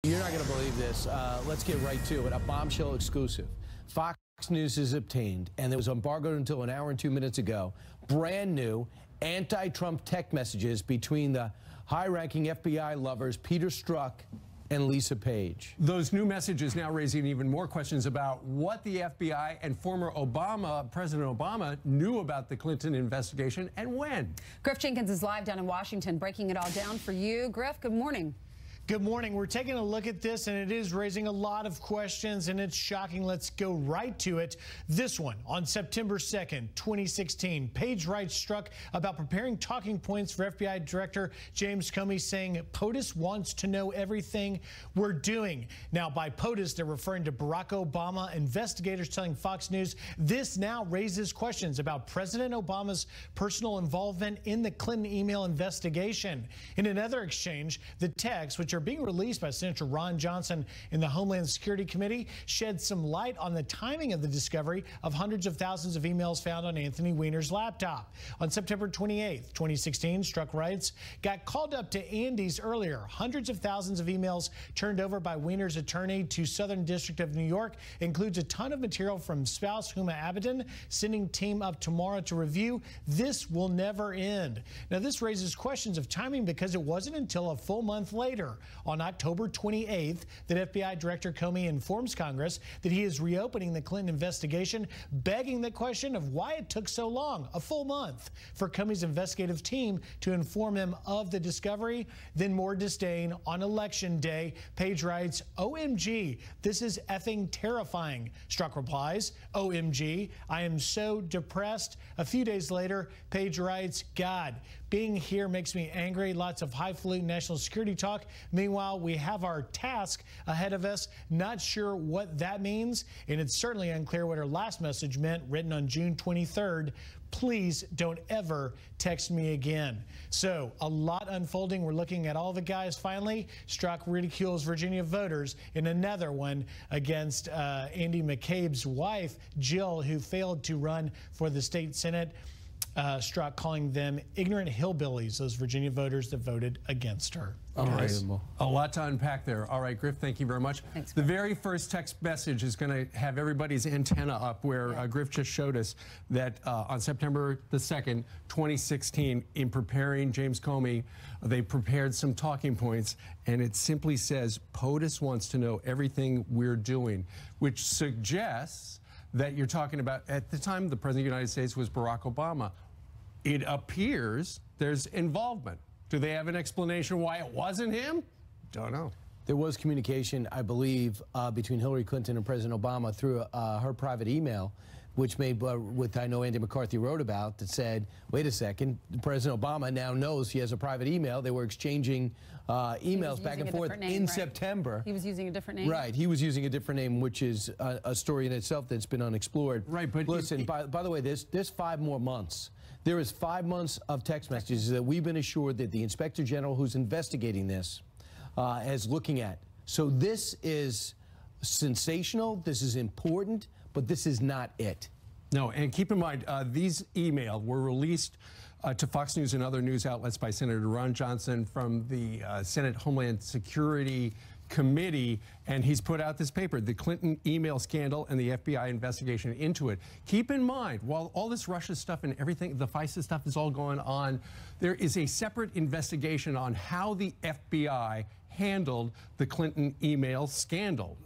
You're not going to believe this. Let's get right to it. A bombshell exclusive. Fox News has obtained, and it was embargoed until an hour and 2 minutes ago, brand new anti-Trump text messages between the high-ranking FBI lovers Peter Strzok and Lisa Page. Those new messages now raising even more questions about what the FBI and former President Obama knew about the Clinton investigation and when. Griff Jenkins is live down in Washington, breaking it all down for you. Griff, good morning. Good morning. We're taking a look at this, and it is raising a lot of questions, and it's shocking. Let's go right to it. This one, on September 2nd, 2016, Page writes Strzok about preparing talking points for FBI Director James Comey, saying POTUS wants to know everything we're doing. Now, by POTUS, they're referring to Barack Obama. Investigators telling Fox News this now raises questions about President Obama's personal involvement in the Clinton email investigation. In another exchange, the texts, which are being released by Senator Ron Johnson in the Homeland Security Committee, shed some light on the timing of the discovery of hundreds of thousands of emails found on Anthony Weiner's laptop. On September 28th, 2016, Strzok writes, got called up to Andy's earlier. Hundreds of thousands of emails turned over by Weiner's attorney to Southern District of New York includes a ton of material from spouse Huma Abedin, sending team up tomorrow to review. This will never end. Now, this raises questions of timing because it wasn't until a full month later, on October 28th, that FBI Director Comey informs Congress that he is reopening the Clinton investigation, begging the question of why it took so long, a full month, for Comey's investigative team to inform him of the discovery. Then more disdain on Election Day. Page writes, OMG, this is effing terrifying. Strzok replies, OMG, I am so depressed. A few days later, Page writes, God, being here makes me angry. Lots of highfalutin national security talk. Meanwhile, we have our task ahead of us. Not sure what that means, and it's certainly unclear what her last message meant, written on June 23rd. Please don't ever text me again. So a lot unfolding. We're looking at all the guys. Finally, Strzok ridicules Virginia voters in another one against Andy McCabe's wife, Jill, who failed to run for the state Senate. Strzok calling them ignorant hillbillies, those Virginia voters that voted against her. All right. A lot to unpack there. All right, Griff, thank you very much. Thanks, the very first text message is going to have everybody's antenna up, where Griff just showed us that on September the 2nd, 2016, in preparing James Comey, they prepared some talking points, and it simply says, POTUS wants to know everything we're doing, which suggests that you're talking about, at the time, the President of the United States was Barack Obama. It appears there's involvement. Do they have an explanation why it wasn't him? Don't know. There was communication, I believe, between Hillary Clinton and President Obama through her private email, which made what I know Andy McCarthy wrote about, that said, wait a second, President Obama now knows he has a private email. They were exchanging emails back and forth in September. He was using a different name? Right. He was using a different name, which is a story in itself that's been unexplored. Right, but listen, by the way, there's 5 more months. There is 5 months of text messages that we've been assured that the Inspector General who's investigating this is looking at. So this is sensational. This is important, but this is not it. No, and keep in mind, these emails were released to Fox News and other news outlets by Senator Ron Johnson from the Senate Homeland Security Committee, and he's put out this paper, The Clinton Email Scandal and the FBI Investigation into It. Keep in mind, while all this Russia stuff and everything, the FISA stuff is all going on, there is a separate investigation on how the FBI handled the Clinton email scandal.